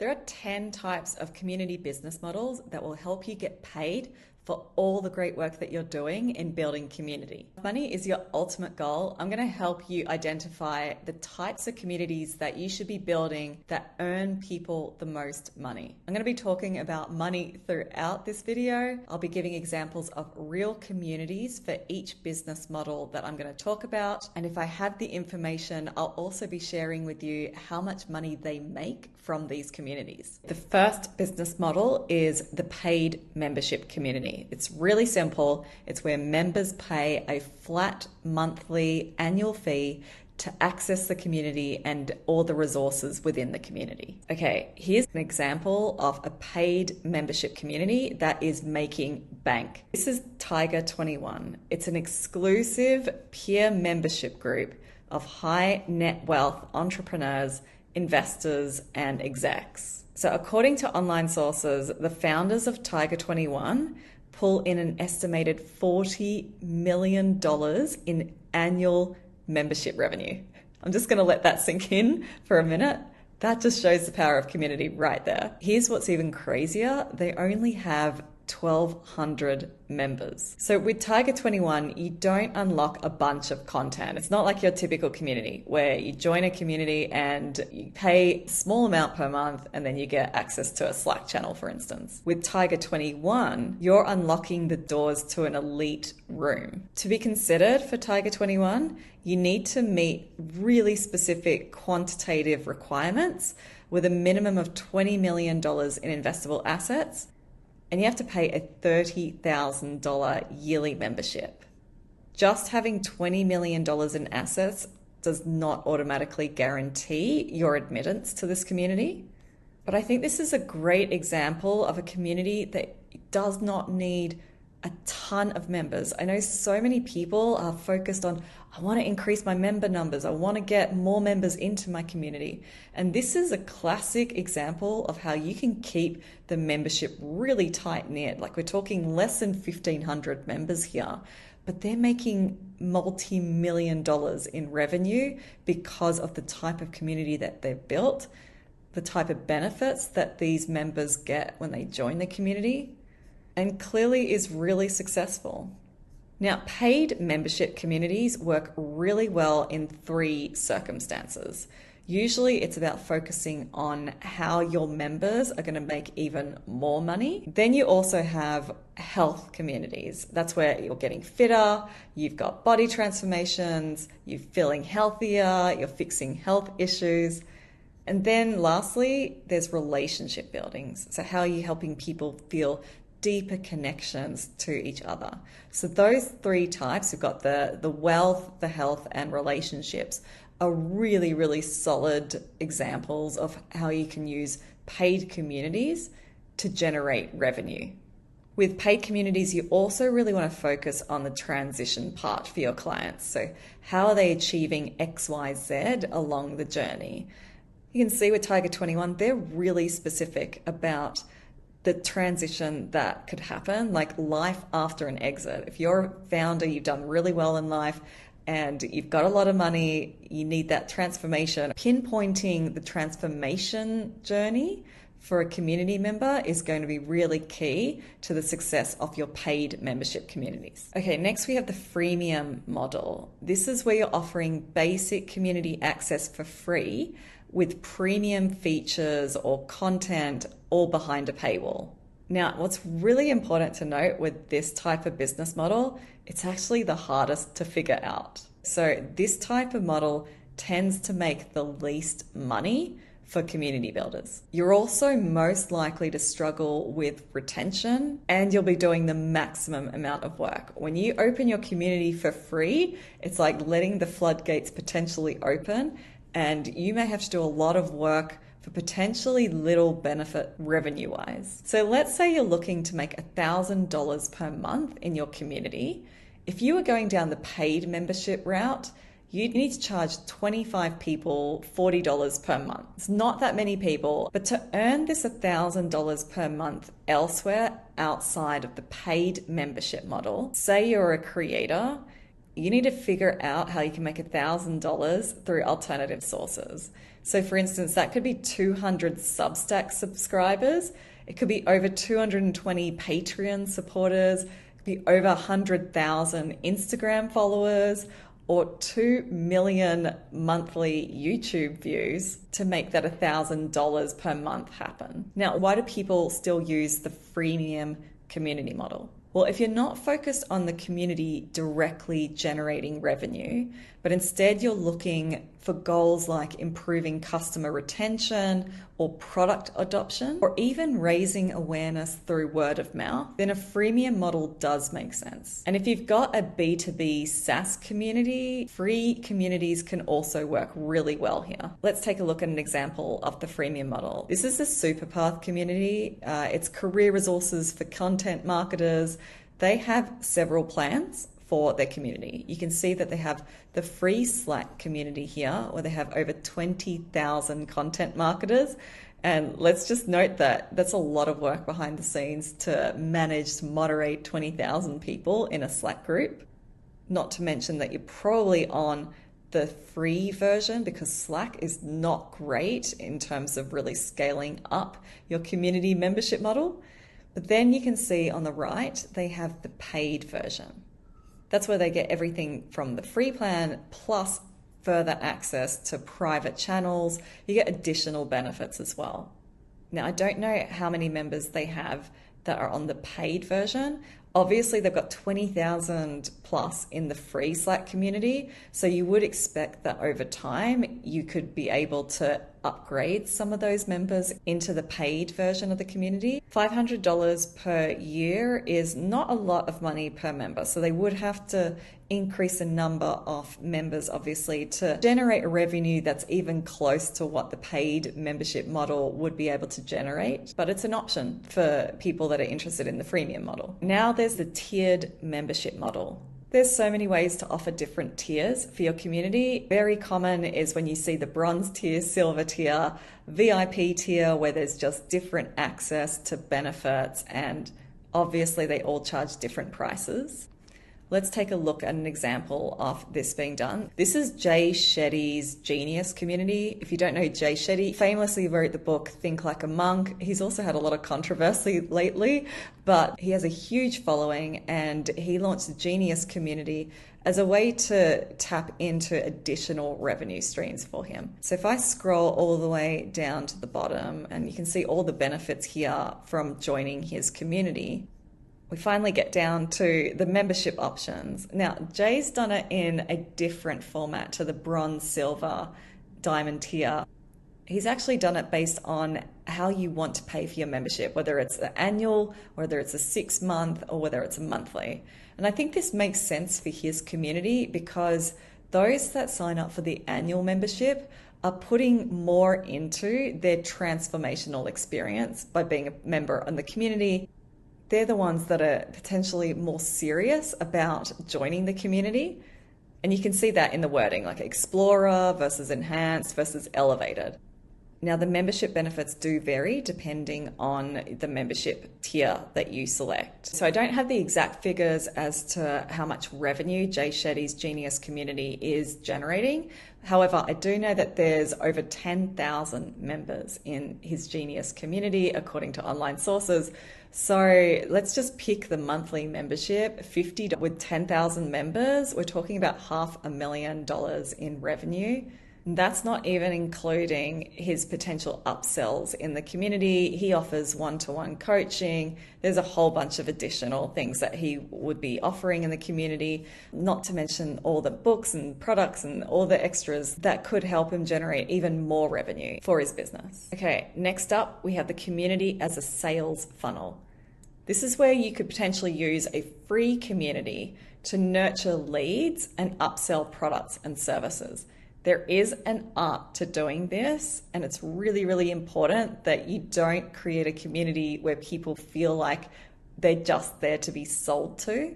There are 10 types of community business models that will help you get paid for all the great work that you're doing in building community. If money is your ultimate goal, I'm going to help you identify the types of communities that you should be building that earn people the most money. I'm going to be talking about money throughout this video. I'll be giving examples of real communities for each business model that I'm going to talk about. And if I have the information, I'll also be sharing with you how much money they make from these communities. The first business model is the paid membership community. It's really simple. It's where members pay a flat monthly annual fee to access the community and all the resources within the community. Okay, here's an example of a paid membership community that is making bank. This is Tiger 21. It's an exclusive peer membership group of high net wealth entrepreneurs, investors, and execs. So according to online sources, the founders of Tiger 21 pull in an estimated $40 million in annual membership revenue. I'm just going to let that sink in for a minute. That just shows the power of community right there. Here's what's even crazier. They only have 1,200 members. So with Tiger 21, you don't unlock a bunch of content. It's not like your typical community where you join a community and you pay a small amount per month and then you get access to a Slack channel, for instance. With Tiger 21, you're unlocking the doors to an elite room. To be considered for Tiger 21, you need to meet really specific quantitative requirements with a minimum of $20 million in investable assets. And you have to pay a $30,000 yearly membership. Just having $20 million in assets does not automatically guarantee your admittance to this community. But I think this is a great example of a community that does not need a ton of members. I know so many people are focused on, I want to increase my member numbers. I want to get more members into my community. And this is a classic example of how you can keep the membership really tight knit. Like we're talking less than 1,500 members here, but they're making multi-million dollars in revenue because of the type of community that they've built, the type of benefits that these members get when they join the community, and clearly is really successful. Now, paid membership communities work really well in three circumstances. Usually it's about focusing on how your members are going to make even more money. Then you also have health communities. That's where you're getting fitter, you've got body transformations, you're feeling healthier, you're fixing health issues. And then lastly, there's relationship buildings. So how are you helping people feel deeper connections to each other? So those three types, we've got the wealth, the health, and relationships, are really, really solid examples of how you can use paid communities to generate revenue. With paid communities, you also really want to focus on the transition part for your clients. So how are they achieving X, Y, Z along the journey? You can see with Tiger 21, they're really specific about the transition that could happen, like life after an exit. If you're a founder, you've done really well in life and you've got a lot of money, you need that transformation. Pinpointing the transformation journey for a community member is going to be really key to the success of your paid membership communities. Okay, next we have the freemium model. This is where you're offering basic community access for free with premium features or content all behind a paywall. Now, what's really important to note with this type of business model, it's actually the hardest to figure out. So this type of model tends to make the least money for community builders. You're also most likely to struggle with retention and you'll be doing the maximum amount of work. When you open your community for free, it's like letting the floodgates potentially open, and you may have to do a lot of work for potentially little benefit revenue-wise. So let's say you're looking to make $1,000 per month in your community. If you were going down the paid membership route, you need to charge 25 people $40 per month. It's not that many people, but to earn this $1,000 per month elsewhere outside of the paid membership model, say you're a creator, you need to figure out how you can make $1,000 through alternative sources. So for instance, that could be 200 Substack subscribers. It could be over 220 Patreon supporters. It could be over 100,000 Instagram followers, or 2 million monthly YouTube views to make that $1,000 per month happen. Now, why do people still use the freemium community model? Well, if you're not focused on the community directly generating revenue, but instead you're looking for goals like improving customer retention or product adoption, or even raising awareness through word of mouth, then a freemium model does make sense. And if you've got a B2B SaaS community, free communities can also work really well here. Let's take a look at an example of the freemium model. This is the Superpath community. It's career resources for content marketers. They have several plans for their community. You can see that they have the free Slack community here, where they have over 20,000 content marketers. And let's just note that that's a lot of work behind the scenes to manage to moderate 20,000 people in a Slack group. Not to mention that you're probably on the free version, because Slack is not great in terms of really scaling up your community membership model. But then you can see on the right, they have the paid version. That's where they get everything from the free plan plus further access to private channels. You get additional benefits as well. Now, I don't know how many members they have that are on the paid version. Obviously, they've got 20,000 plus in the free Slack community. So you would expect that over time, you could be able to upgrade some of those members into the paid version of the community. $500 per year is not a lot of money per member. So they would have to increase the number of members, obviously, to generate a revenue that's even close to what the paid membership model would be able to generate. But it's an option for people that are interested in the freemium model. Now there's the tiered membership model. There's so many ways to offer different tiers for your community. Very common is when you see the bronze tier, silver tier, VIP tier, where there's just different access to benefits, and obviously they all charge different prices. Let's take a look at an example of this being done. This is Jay Shetty's Genius community. If you don't know Jay Shetty, famously wrote the book Think Like a Monk. He's also had a lot of controversy lately, but he has a huge following, and he launched the Genius community as a way to tap into additional revenue streams for him. So if I scroll all the way down to the bottom, and you can see all the benefits here from joining his community, we finally get down to the membership options. Now, Jay's done it in a different format to the bronze, silver, diamond tier. He's actually done it based on how you want to pay for your membership, whether it's an annual, whether it's a 6-month, or whether it's a monthly. And I think this makes sense for his community, because those that sign up for the annual membership are putting more into their transformational experience by being a member in the community. They're the ones that are potentially more serious about joining the community. And you can see that in the wording, like Explorer versus Enhanced versus Elevated. Now, the membership benefits do vary depending on the membership tier that you select. So I don't have the exact figures as to how much revenue Jay Shetty's Genius community is generating. However, I do know that there's over 10,000 members in his Genius community, according to online sources. So let's just pick the monthly membership, $50 with 10,000 members. We're talking about $500,000 in revenue. That's not even including his potential upsells in the community. He offers one-to-one coaching. There's a whole bunch of additional things that he would be offering in the community, not to mention all the books and products and all the extras that could help him generate even more revenue for his business. Okay, next up, we have the community as a sales funnel. This is where you could potentially use a free community to nurture leads and upsell products and services. There is an art to doing this, and it's really, really important that you don't create a community where people feel like they're just there to be sold to.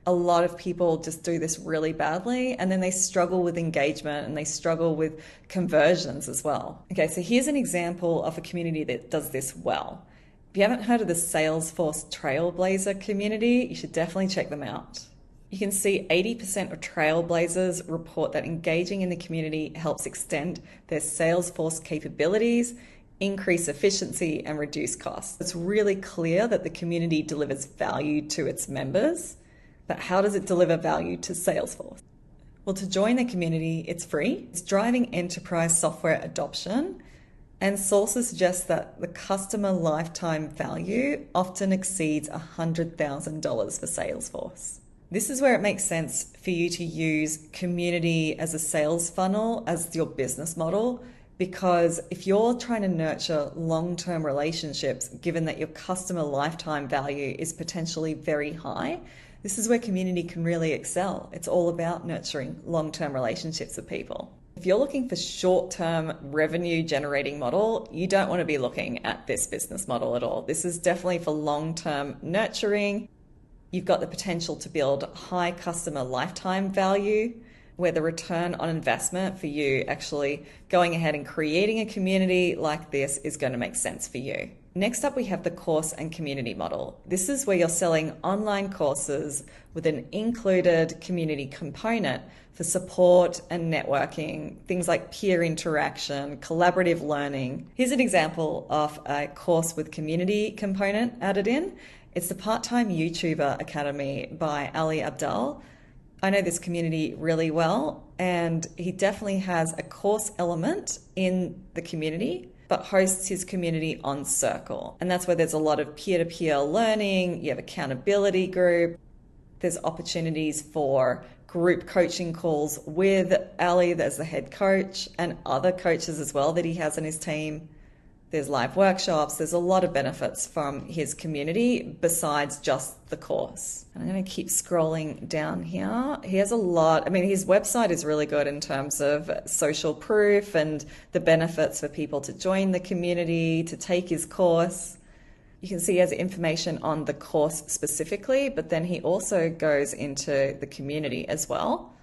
A lot of people just do this really badly, and then they struggle with engagement and they struggle with conversions as well. Okay, so here's an example of a community that does this well. If you haven't heard of the Salesforce Trailblazer community, you should definitely check them out. You can see 80% of trailblazers report that engaging in the community helps extend their Salesforce capabilities, increase efficiency, and reduce costs. It's really clear that the community delivers value to its members, but how does it deliver value to Salesforce? Well, to join the community, it's free. It's driving enterprise software adoption, and sources suggest that the customer lifetime value often exceeds $100,000 for Salesforce. This is where it makes sense for you to use community as a sales funnel as your business model, because if you're trying to nurture long-term relationships, given that your customer lifetime value is potentially very high, this is where community can really excel. It's all about nurturing long-term relationships with people. If you're looking for short-term revenue generating model, you don't want to be looking at this business model at all. This is definitely for long-term nurturing. You've got the potential to build high customer lifetime value, where the return on investment for you actually going ahead and creating a community like this is going to make sense for you. Next up, we have the course and community model. This is where you're selling online courses with an included community component for support and networking, things like peer interaction, collaborative learning. Here's an example of a course with community component added in. It's the Part-Time YouTuber Academy by Ali Abdal. I know this community really well, and he definitely has a course element in the community, but hosts his community on Circle. And that's where there's a lot of peer-to-peer learning, you have accountability group, there's opportunities for group coaching calls with Ali, there's the head coach, and other coaches as well that he has on his team. There's live workshops. There's a lot of benefits from his community besides just the course. And I'm going to keep scrolling down here. He has a lot. I mean, his website is really good in terms of social proof and the benefits for people to join the community, to take his course. You can see he has information on the course specifically, but then he also goes into the community as well.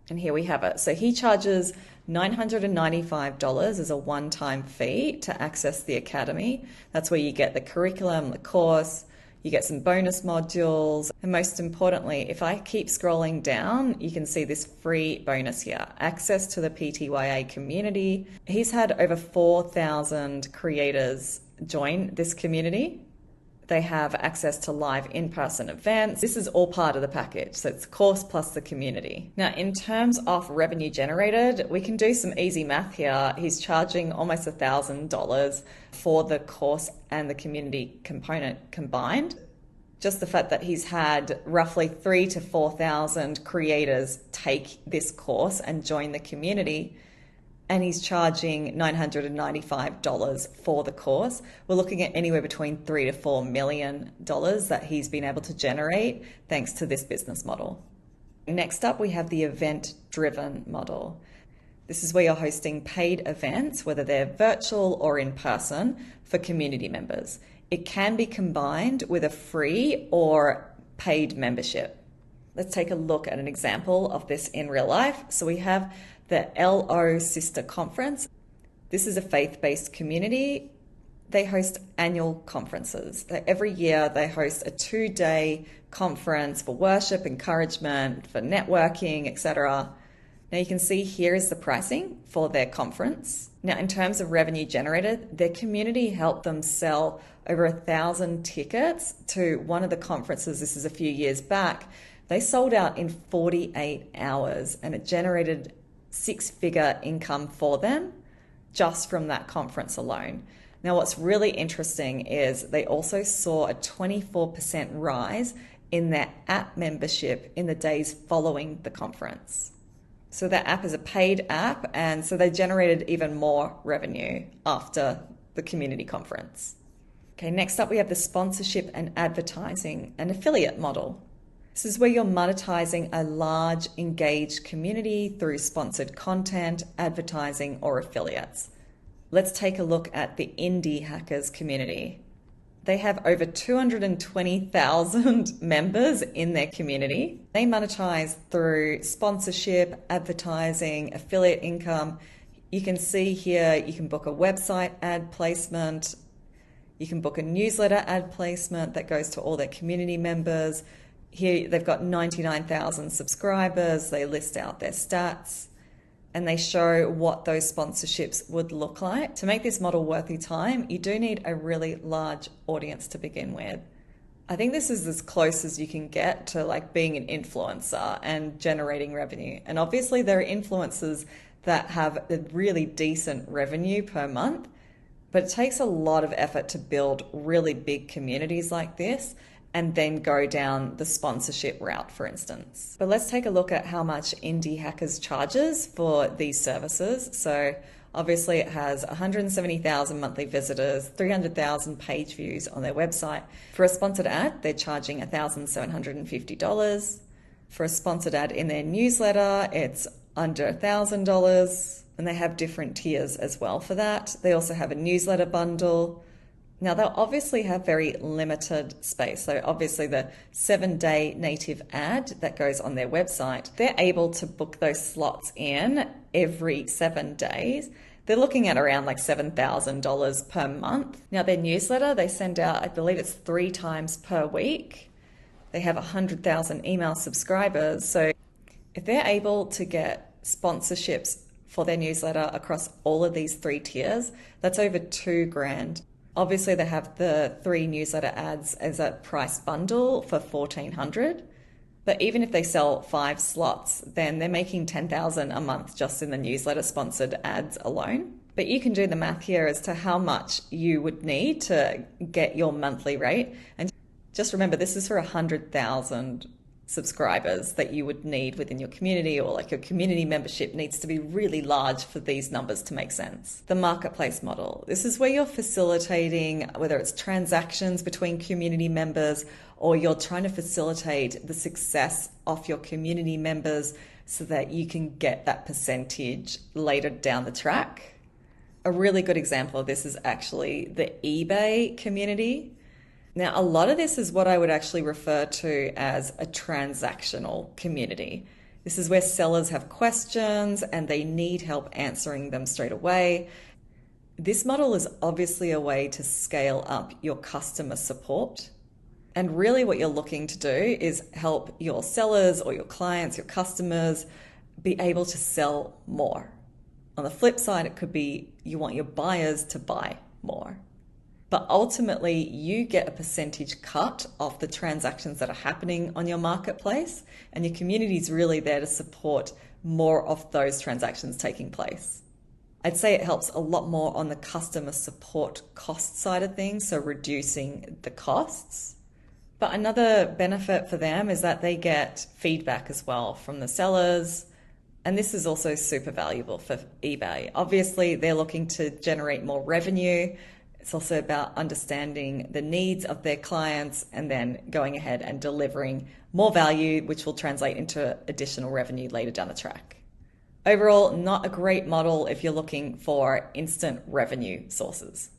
And here we have it. So he charges $995 as a one-time fee to access the academy. That's where you get the curriculum, the course, you get some bonus modules, and most importantly, if I keep scrolling down, you can see this free bonus here, access to the PTYA community. He's had over 4,000 creators join this community. They have access to live in-person events. This is all part of the package. So it's course plus the community. Now, in terms of revenue generated, we can do some easy math here. He's charging almost $1,000 for the course and the community component combined. Just the fact that he's had roughly 3,000 to 4,000 creators take this course and join the community, and he's charging $995 for the course. We're looking at anywhere between $3 to $4 million that he's been able to generate thanks to this business model. Next up, we have the event-driven model. This is where you're hosting paid events, whether they're virtual or in person, for community members. It can be combined with a free or paid membership. Let's take a look at an example of this in real life. So we have the LO Sister Conference. This is a faith-based community. They host annual conferences. Every year they host a 2-day conference for worship, encouragement, for networking, etc. Now you can see here is the pricing for their conference. Now in terms of revenue generated, their community helped them sell over 1,000 tickets to one of the conferences. This is a few years back. They sold out in 48 hours and it generated 6-figure income for them just from that conference alone. Now, what's really interesting is they also saw a 24% rise in their app membership in the days following the conference. So that app is a paid app, and so they generated even more revenue after the community conference. Okay, next up we have the sponsorship and advertising and affiliate model. This is where you're monetizing a large, engaged community through sponsored content, advertising, or affiliates. Let's take a look at the Indie Hackers community. They have over 220,000 members in their community. They monetize through sponsorship, advertising, affiliate income. You can see here, you can book a website ad placement. You can book a newsletter ad placement that goes to all their community members. Here they've got 99,000 subscribers. They list out their stats and they show what those sponsorships would look like. To make this model worth your time, you do need a really large audience to begin with. I think this is as close as you can get to like being an influencer and generating revenue. And obviously there are influencers that have a really decent revenue per month, but it takes a lot of effort to build really big communities like this and then go down the sponsorship route, for instance. But let's take a look at how much Indie Hackers charges for these services. So obviously it has 170,000 monthly visitors, 300,000 page views on their website. For a sponsored ad, they're charging $1,750. For a sponsored ad in their newsletter, it's under $1,000. And they have different tiers as well for that. They also have a newsletter bundle. Now they'll obviously have very limited space. So obviously the 7-day native ad that goes on their website, they're able to book those slots in every 7 days. They're looking at around like $7,000 per month. Now their newsletter, they send out, I believe it's 3 times per week. They have 100,000 email subscribers. So if they're able to get sponsorships for their newsletter across all of these 3 tiers, that's over $2,000. Obviously, they have the 3 newsletter ads as a price bundle for $1,400. But even if they sell 5 slots, then they're making $10,000 a month just in the newsletter sponsored ads alone. But you can do the math here as to how much you would need to get your monthly rate. And just remember, this is for 100,000 subscribers that you would need within your community, or like your community membership needs to be really large for these numbers to make sense. The marketplace model. This is where you're facilitating, whether it's transactions between community members or you're trying to facilitate the success of your community members so that you can get that percentage later down the track. A really good example of this is actually the eBay community. Now, a lot of this is what I would actually refer to as a transactional community. This is where sellers have questions and they need help answering them straight away. This model is obviously a way to scale up your customer support. And really what you're looking to do is help your sellers or your clients, your customers, be able to sell more. On the flip side, it could be you want your buyers to buy more. But ultimately, you get a percentage cut of the transactions that are happening on your marketplace, and your community is really there to support more of those transactions taking place. I'd say it helps a lot more on the customer support cost side of things, so reducing the costs. But another benefit for them is that they get feedback as well from the sellers. And this is also super valuable for eBay. Obviously, they're looking to generate more revenue. It's also about understanding the needs of their clients and then going ahead and delivering more value, which will translate into additional revenue later down the track. Overall, not a great model if you're looking for instant revenue sources.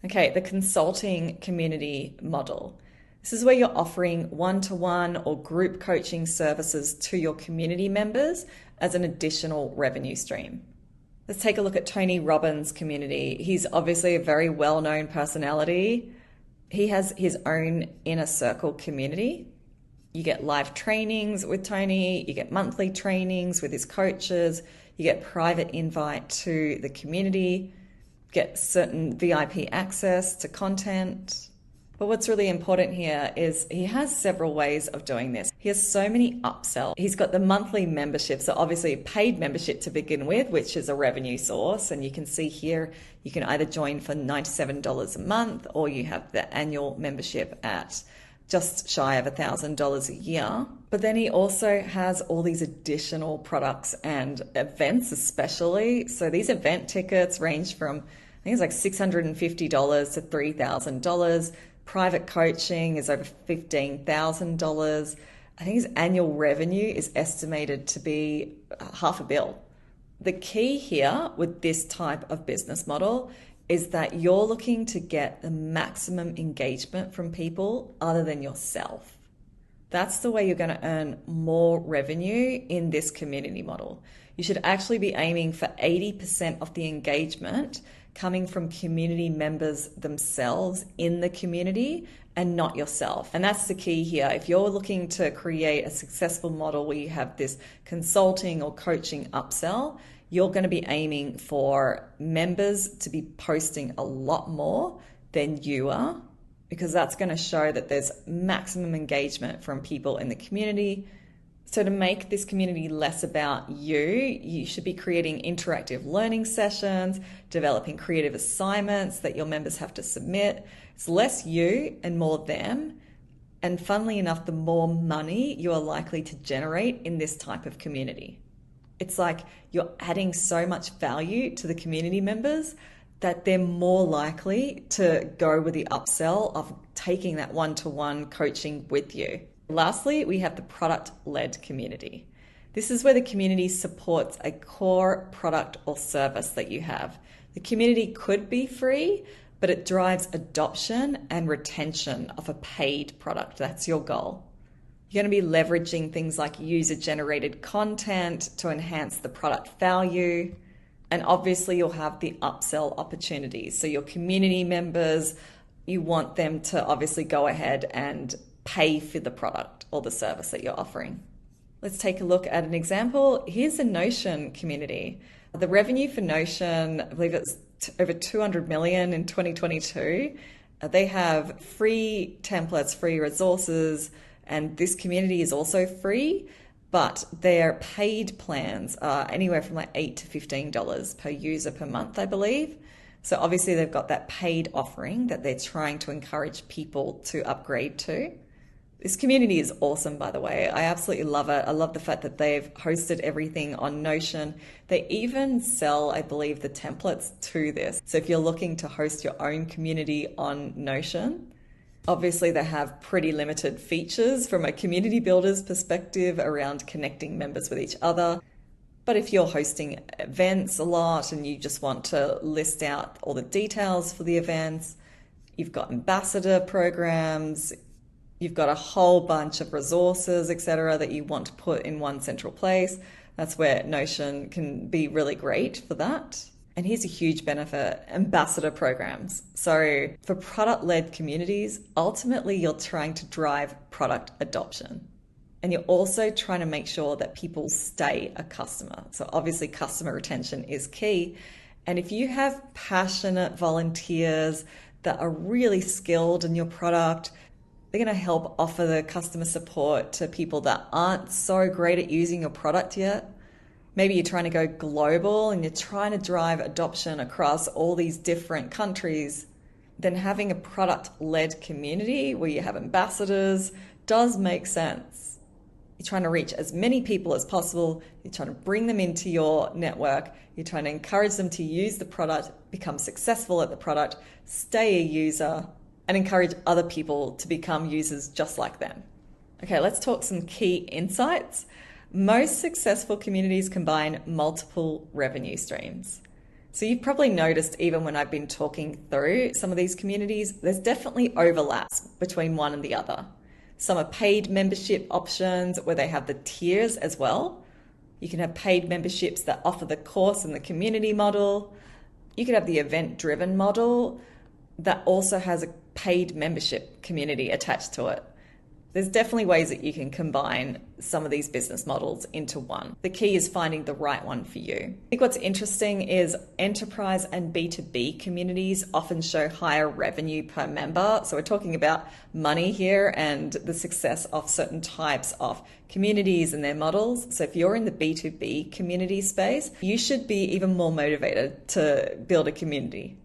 Okay, the consulting community model. This is where you're offering one-to-one or group coaching services to your community members as an additional revenue stream. Let's take a look at Tony Robbins' community. He's obviously a very well-known personality. He has his own inner circle community. You get live trainings with Tony. You get monthly trainings with his coaches. You get private invite to the community. Get certain VIP access to content. But what's really important here is he has several ways of doing this. He has so many upsells. He's got the monthly membership, so obviously a paid membership to begin with, which is a revenue source. And you can see here, you can either join for $97 a month, or you have the annual membership at just shy of $1,000 a year. But then he also has all these additional products and events especially. So these event tickets range from, I think it's like $650 to $3,000. Private coaching is over $15,000. I think his annual revenue is estimated to be $500 million. The key here with this type of business model is that you're looking to get the maximum engagement from people other than yourself. That's the way you're going to earn more revenue in this community model. You should actually be aiming for 80% of the engagement coming from community members themselves in the community and not yourself. And that's the key here. If you're looking to create a successful model where you have this consulting or coaching upsell, you're going to be aiming for members to be posting a lot more than you are, because that's going to show that there's maximum engagement from people in the community. So to make this community less about you, you should be creating interactive learning sessions, developing creative assignments that your members have to submit. It's less you and more them. And funnily enough, the more money you are likely to generate in this type of community. It's like you're adding so much value to the community members that they're more likely to go with the upsell of taking that one-to-one coaching with you. Lastly, we have the product-led community. This is where the community supports a core product or service that you have. The community could be free, but it drives adoption and retention of a paid product. That's your goal. You're going to be leveraging things like user-generated content to enhance the product value. And obviously you'll have the upsell opportunities. So your community members, you want them to obviously go ahead and pay for the product or the service that you're offering. Let's take a look at an example. Here's the Notion community. The revenue for Notion, I believe it's over 200 million in 2022. They have free templates, free resources, and this community is also free, but their paid plans are anywhere from like $8 to $15 per user per month, I believe. So obviously they've got that paid offering that they're trying to encourage people to upgrade to. This community is awesome, by the way. I absolutely love it. I love the fact that they've hosted everything on Notion. They even sell, I believe, the templates to this. So if you're looking to host your own community on Notion, obviously they have pretty limited features from a community builder's perspective around connecting members with each other. But if you're hosting events a lot and you just want to list out all the details for the events, you've got ambassador programs, you've got a whole bunch of resources, etc., that you want to put in one central place. That's where Notion can be really great for that. And here's a huge benefit, ambassador programs. So for product-led communities, ultimately you're trying to drive product adoption. And you're also trying to make sure that people stay a customer. So obviously customer retention is key. And if you have passionate volunteers that are really skilled in your product, they're going to help offer the customer support to people that aren't so great at using your product yet. Maybe you're trying to go global and you're trying to drive adoption across all these different countries. Then having a product-led community where you have ambassadors does make sense. You're trying to reach as many people as possible. You're trying to bring them into your network. You're trying to encourage them to use the product, become successful at the product, stay a user, and encourage other people to become users just like them. Okay, let's talk some key insights. Most successful communities combine multiple revenue streams. So you've probably noticed even when I've been talking through some of these communities, there's definitely overlaps between one and the other. Some are paid membership options where they have the tiers as well. You can have paid memberships that offer the course and the community model. You could have the event-driven model that also has a paid membership community attached to it. There's definitely ways that you can combine some of these business models into one. The key is finding the right one for you. I think what's interesting is enterprise and B2B communities often show higher revenue per member. So we're talking about money here and the success of certain types of communities and their models. So if you're in the B2B community space, you should be even more motivated to build a community.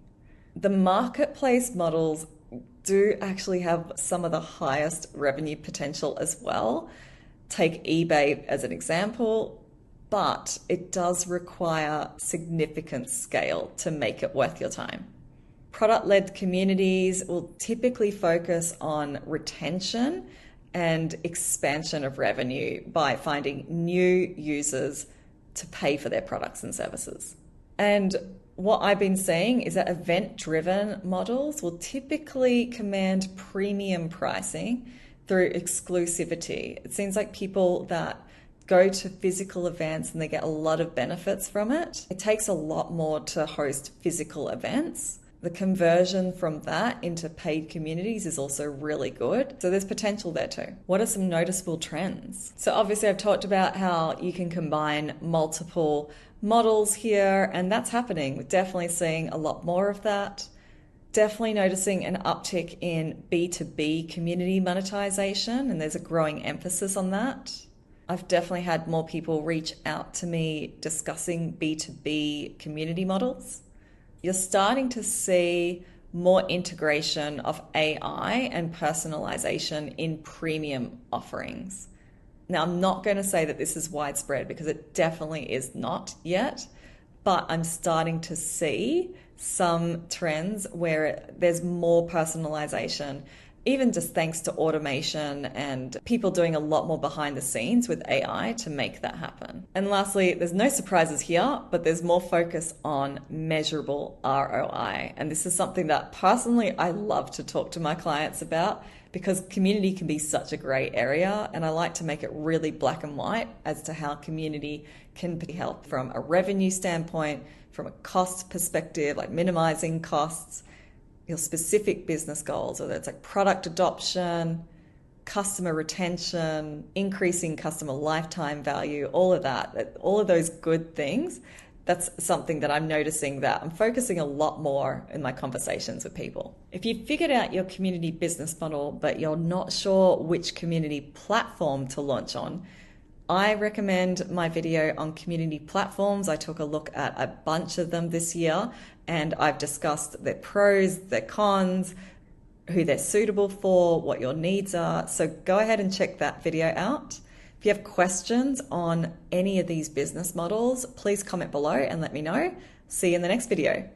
The marketplace models do actually have some of the highest revenue potential as well. Take eBay as an example, but it does require significant scale to make it worth your time. Product-led communities will typically focus on retention and expansion of revenue by finding new users to pay for their products and services. And what I've been seeing is that event-driven models will typically command premium pricing through exclusivity. It seems like people that go to physical events and they get a lot of benefits from it. It takes a lot more to host physical events. The conversion from that into paid communities is also really good. So there's potential there too. What are some noticeable trends? So obviously I've talked about how you can combine multiple models here, and that's happening. We're definitely seeing a lot more of that. Definitely noticing an uptick in B2B community monetization, and there's a growing emphasis on that. I've definitely had more people reach out to me discussing B2B community models. You're starting to see more integration of AI and personalization in premium offerings. Now, I'm not going to say that this is widespread because it definitely is not yet, but I'm starting to see some trends where there's more personalization, even just thanks to automation and people doing a lot more behind the scenes with AI to make that happen. And lastly, there's no surprises here, but there's more focus on measurable ROI. And this is something that personally I love to talk to my clients about, because community can be such a gray area, and I like to make it really black and white as to how community can be helped from a revenue standpoint, from a cost perspective, like minimizing costs, your specific business goals, whether it's like product adoption, customer retention, increasing customer lifetime value, all of that, all of those good things. That's something that I'm noticing that I'm focusing a lot more in my conversations with people. If you've figured out your community business model, but you're not sure which community platform to launch on, I recommend my video on community platforms. I took a look at a bunch of them this year, and I've discussed their pros, their cons, who they're suitable for, what your needs are. So go ahead and check that video out. If you have questions on any of these business models, please comment below and let me know. See you in the next video.